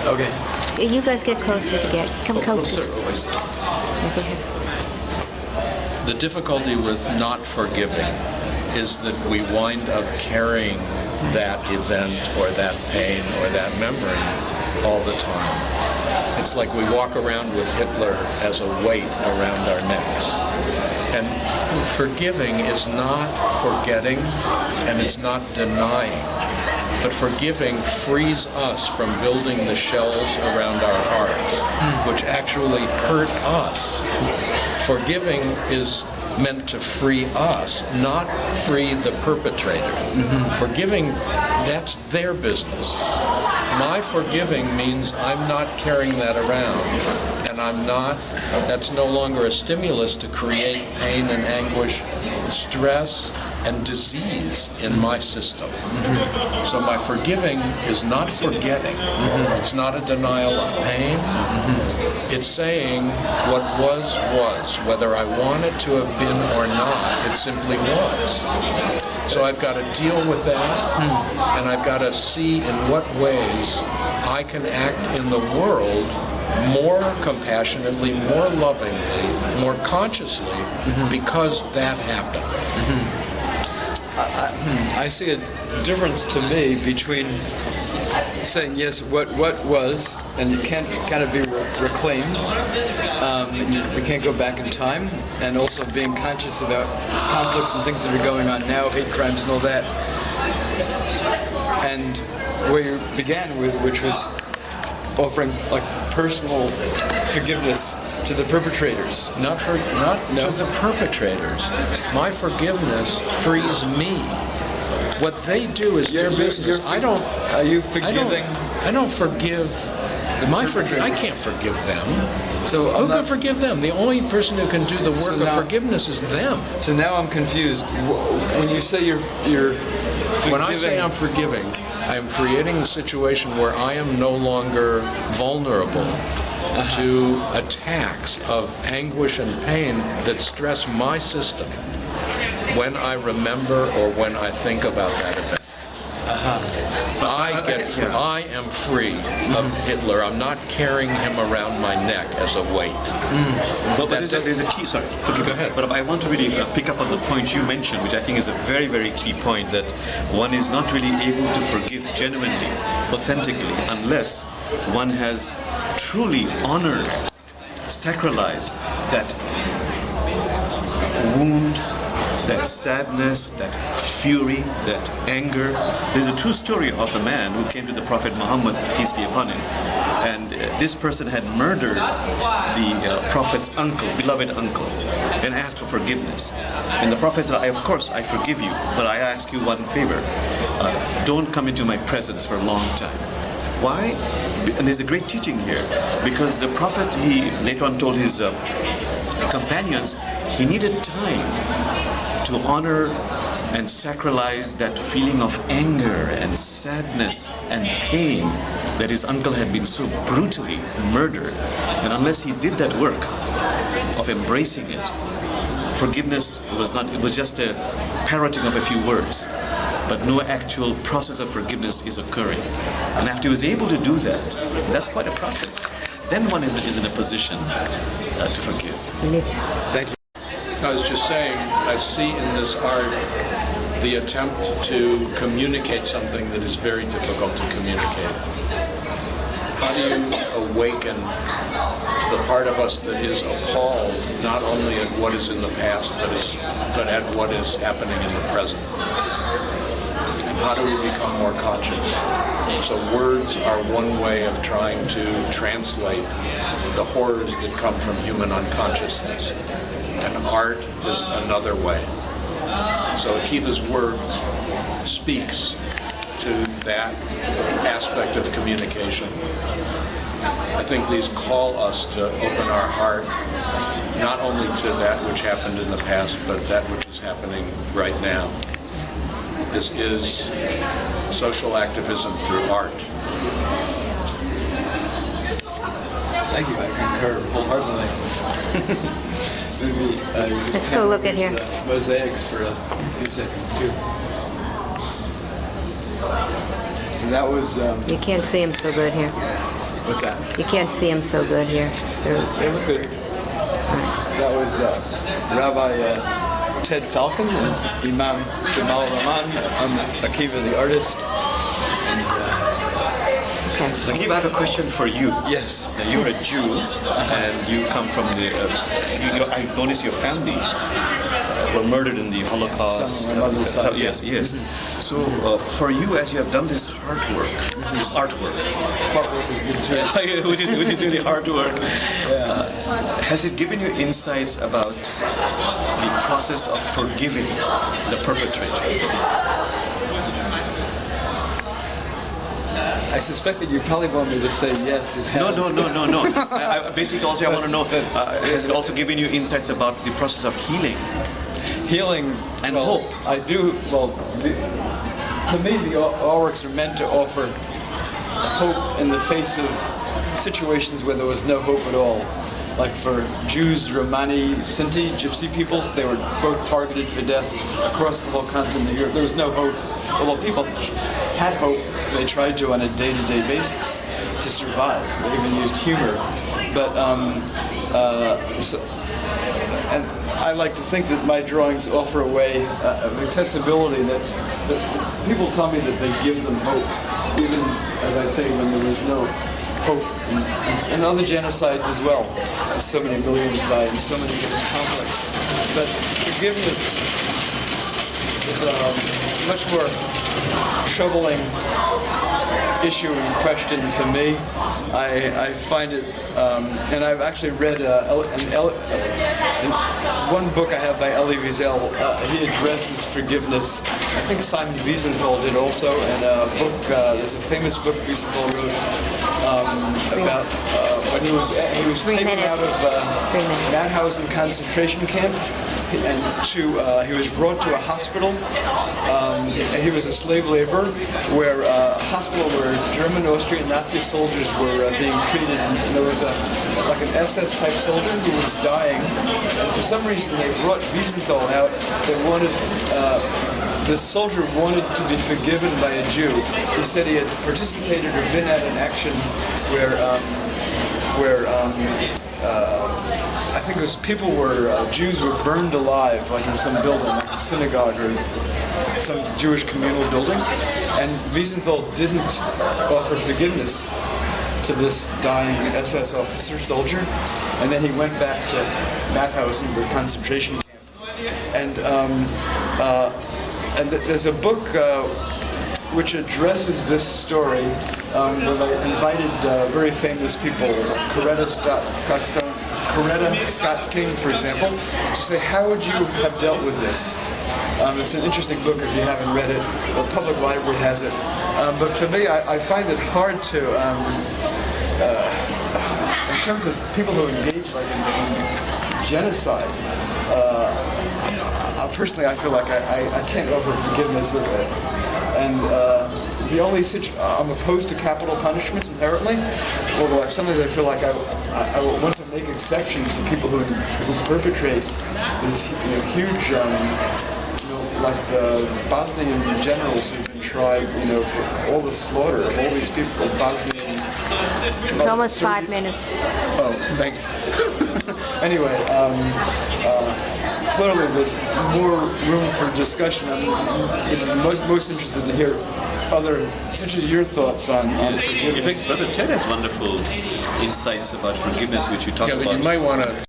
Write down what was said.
Okay. You guys get closer to come closer. Always. Yeah, go ahead. The difficulty with not forgiving is that we wind up carrying that event or that pain or that memory all the time. It's like we walk around with Hitler as a weight around our necks. And forgiving is not forgetting, and it's not denying. But forgiving frees us from building the shells around our hearts, which actually hurt us. Forgiving is meant to free us, not free the perpetrator. Forgiving, that's their business. My forgiving means I'm not carrying that around, and that's no longer a stimulus to create pain and anguish, stress, and disease in my system. So my forgiving is not forgetting. It's not a denial of pain. It's saying what was, whether I want it to have been or not, it simply was. So I've got to deal with that, and I've got to see in what ways I can act in the world more compassionately, more lovingly, more consciously, because that happened. I see a difference to me between saying yes, what was, and it can't kind of be reclaimed. We can't go back in time, and also being conscious about conflicts and things that are going on now, hate crimes and all that. And where you began with, which was offering like personal forgiveness to the perpetrators. Not to the perpetrators. My forgiveness frees me. What they do is their business. Are you forgiving? I don't forgive. I can't forgive them. So who can forgive them? The only person who can do the work of forgiveness is them. So now I'm confused. When you say you're forgiving, when I say I'm forgiving, I am creating a situation where I am no longer vulnerable to attacks of anguish and pain that stress my system when I remember or when I think about that event. I am free of Hitler. I'm not carrying him around my neck as a weight. But there's a key, sorry, forgive me. Go ahead. But I want to really pick up on the point you mentioned, which I think is a very, very key point, that one is not really able to forgive genuinely, authentically, unless one has truly honored, sacralized that wound, that sadness, that fury, that anger. There's a true story of a man who came to the Prophet Muhammad, peace be upon him, and this person had murdered the Prophet's uncle, beloved uncle, and asked for forgiveness. And the Prophet said, of course, I forgive you, but I ask you one favor. Don't come into my presence for a long time. Why? And there's a great teaching here, because the Prophet, he later on told his companions, he needed time to honor and sacralize that feeling of anger and sadness and pain that his uncle had been so brutally murdered. And unless he did that work of embracing it, forgiveness was not, it was just a parroting of a few words, but no actual process of forgiveness is occurring. And after he was able to do that, that's quite a process. Then one is in a position to forgive. Thank you. I was just saying, I see in this art the attempt to communicate something that is very difficult to communicate. How do you awaken the part of us that is appalled not only at what is in the past, but at what is happening in the present? And how do we become more conscious? So words are one way of trying to translate the horrors that come from human unconsciousness. And art is another way. So Akiva's work speaks to that aspect of communication. I think these call us to open our heart not only to that which happened in the past, but that which is happening right now. This is social activism through art. Thank you, I concur wholeheartedly. Maybe let's go look at here. Mosaics for a few seconds too. So that was. You can't see him so good here. What's that? You can't see them so good here. They look good. That was Rabbi Ted Falcon and Imam Jamal Rahman. I'm Akiva the artist. Akiva, I have a question for you. Yes. Now, you're a Jew, and you come from the. I notice your family were murdered in the Holocaust. Some of my mother's side. Yes. So, for you, as you have done this hard work, this artwork, Artwork is good too. which is really hard work, has it given you insights about the process of forgiving the perpetrator? I suspect that you probably want me to say yes, it has. No. Basically, also I want to know, has it also given you insights about the process of healing? Healing And well, hope. I do. Well, to me, the artworks are meant to offer hope in the face of situations where there was no hope at all. Like for Jews, Romani, Sinti, Gypsy peoples, they were both targeted for death across the whole continent of Europe. There was no hope. Although people had hope, they tried to on a day-to-day basis to survive. They even used humor. But and I like to think that my drawings offer a way of accessibility that people tell me that they give them hope, even as I say when there was no hope in other genocides as well. So many millions died in so many different conflicts. But forgiveness is a much more troubling issue and question for me. I find it, and I've actually read one book I have by Elie Wiesel. He addresses forgiveness. I think Simon Wiesenthal did also, and a book. There's a famous book Wiesenthal wrote about when he was taken out of Mauthausen concentration camp, and he was brought to a hospital. He was a slave laborer, where a hospital where German, Austrian, Nazi soldiers were being treated, and there was like an SS type soldier who was dying, and for some reason they brought Wiesenthal out. They wanted. This soldier wanted to be forgiven by a Jew. He said he had participated or been at an action where I think it was Jews were burned alive, like in some building, like a synagogue or some Jewish communal building, and Wiesenthal didn't offer forgiveness to this dying SS officer, soldier, and then he went back to Mauthausen, the concentration camp, and there's a book which addresses this story, where they invited very famous people, Coretta Scott King, for example, to say, how would you have dealt with this? It's an interesting book if you haven't read it. The public library has it. But for me, I find it hard to, in terms of people who engage like in genocide, personally, I feel like I can't offer forgiveness of it. And the only I'm opposed to capital punishment inherently, although sometimes I feel like I want to make exceptions to people who perpetrate these huge, like the Bosnian generals who've been tried, for all the slaughter of all these people, Bosnian. It's almost 5 minutes. Oh, thanks. Anyway, clearly there's more room for discussion. I'm most interested to hear your thoughts on forgiveness. In fact, Brother Ted has wonderful insights about forgiveness, which you talk about. But you might want to